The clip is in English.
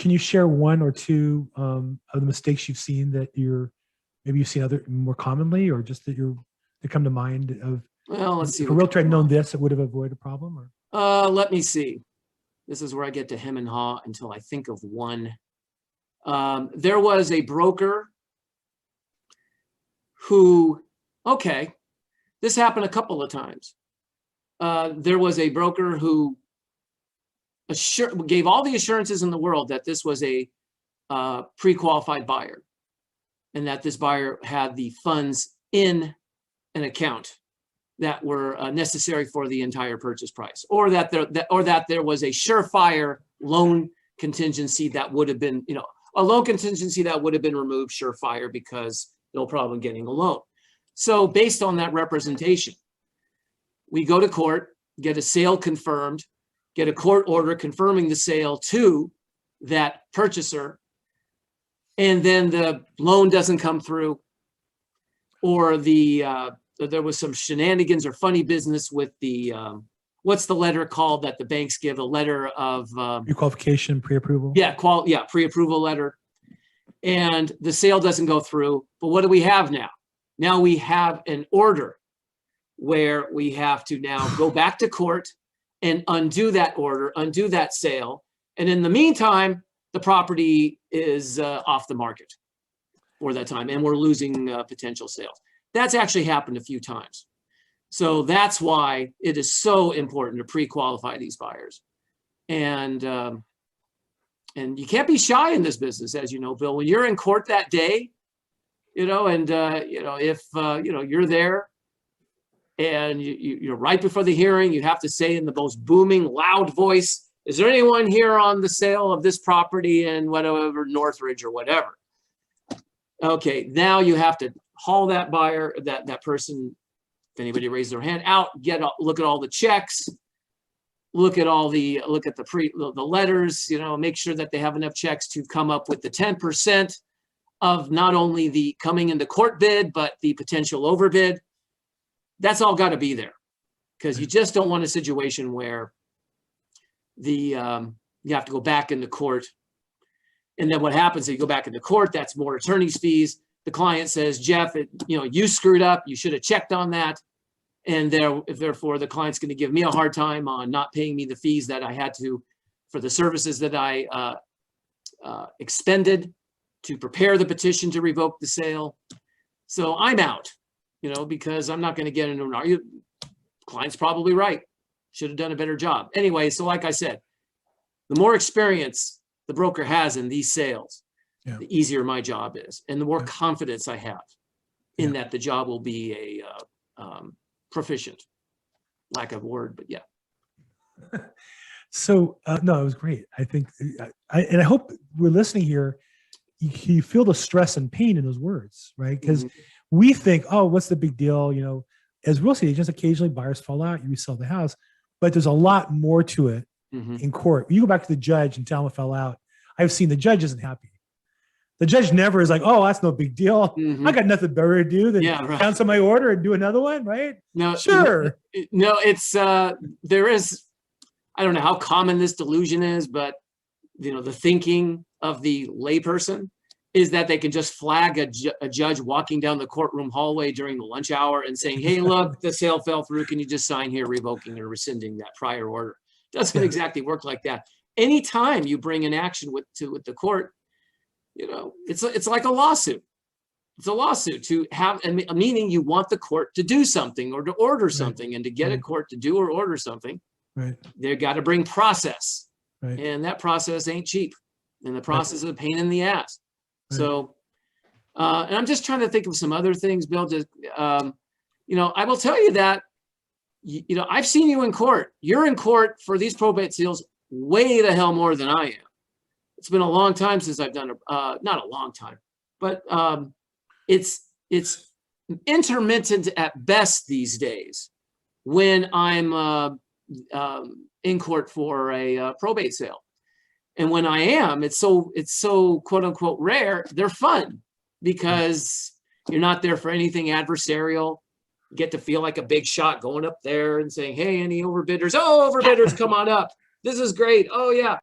can you share one or two of the mistakes you've seen that maybe you've seen other more commonly, or just that come to mind of? Well, let's see. If a realtor had known this, it would have avoided a problem. Or let me see. This is where I get to hem and haw until I think of one. There was a broker who, okay, this happened a couple of times. There was a broker who gave all the assurances in the world that this was a pre-qualified buyer, and that this buyer had the funds in an account that were necessary for the entire purchase price, or that there was a surefire loan contingency that would have been, a loan contingency that would have been removed surefire because no problem getting a loan. So based on that representation, we go to court, get a sale confirmed, get a court order confirming the sale to that purchaser, and then the loan doesn't come through, or there was some shenanigans or funny business with the, what's the letter called that the banks give? A letter of pre-qualification, pre-approval. Yeah, pre-approval letter. And the sale doesn't go through. But what do we have now? Now we have an order where we have to now go back to court and undo that order, undo that sale. And in the meantime, the property is off the market for that time, and we're losing potential sales. That's actually happened a few times. So that's why it is so important to pre-qualify these buyers. And you can't be shy in this business, as you know, Bill. When you're in court that day, if you're there and you're right before the hearing, you have to say in the most booming, loud voice, is there anyone here on the sale of this property in whatever, Northridge or whatever? Okay, now you have to haul that buyer, that person, if anybody raised their hand, out, look at all the checks, look at the letters, make sure that they have enough checks to come up with the 10% of not only the coming into court bid, but the potential overbid. That's all got to be there, because you just don't want a situation where you have to go back into court. And then what happens if you go back into court? That's more attorney's fees. The client says, Jeff, you screwed up. You should have checked on that. And therefore, the client's going to give me a hard time on not paying me the fees that I had to for the services that I expended to prepare the petition to revoke the sale. So I'm out, because I'm not going to get into an argument. Client's probably right. Should have done a better job. Anyway, so like I said, the more experience the broker has in these sales, the easier my job is, and the more confidence I have in that the job will be a proficient. Lack of word, but yeah. So no, it was great. I think, and I hope we're listening here. You feel the stress and pain in those words, right? Because we think, oh, what's the big deal? As real estate agents, occasionally buyers fall out, you resell the house, but there's a lot more to it in court. You go back to the judge and tell him it fell out. I've seen the judge isn't happy. The judge never is like, oh, that's no big deal. I got nothing better to do than cancel my order and do another one, right? No, sure. No, it's there is. I don't know how common this delusion is, but the thinking of the layperson is that they can just flag a judge walking down the courtroom hallway during the lunch hour and saying, hey, look, the sale fell through. Can you just sign here revoking or rescinding that prior order? Doesn't exactly work like that. Anytime you bring an action with the court, it's like a lawsuit. It's a lawsuit to have, meaning you want the court to do something or to order something, and to get a court to do or order something, they've got to bring process, and that process ain't cheap, and the process is a pain in the ass. So, and I'm just trying to think of some other things, Bill. Just, I will tell you that, I've seen you in court. You're in court for these probate sales way the hell more than I am. It's been a long time since I've done not a long time, but it's intermittent at best these days when I'm in court for a probate sale. And when I am, it's so quote unquote rare. They're fun because you're not there for anything adversarial. You get to feel like a big shot going up there and saying, hey, any overbidders? Oh, overbidders, come on up. This is great. Oh, yeah.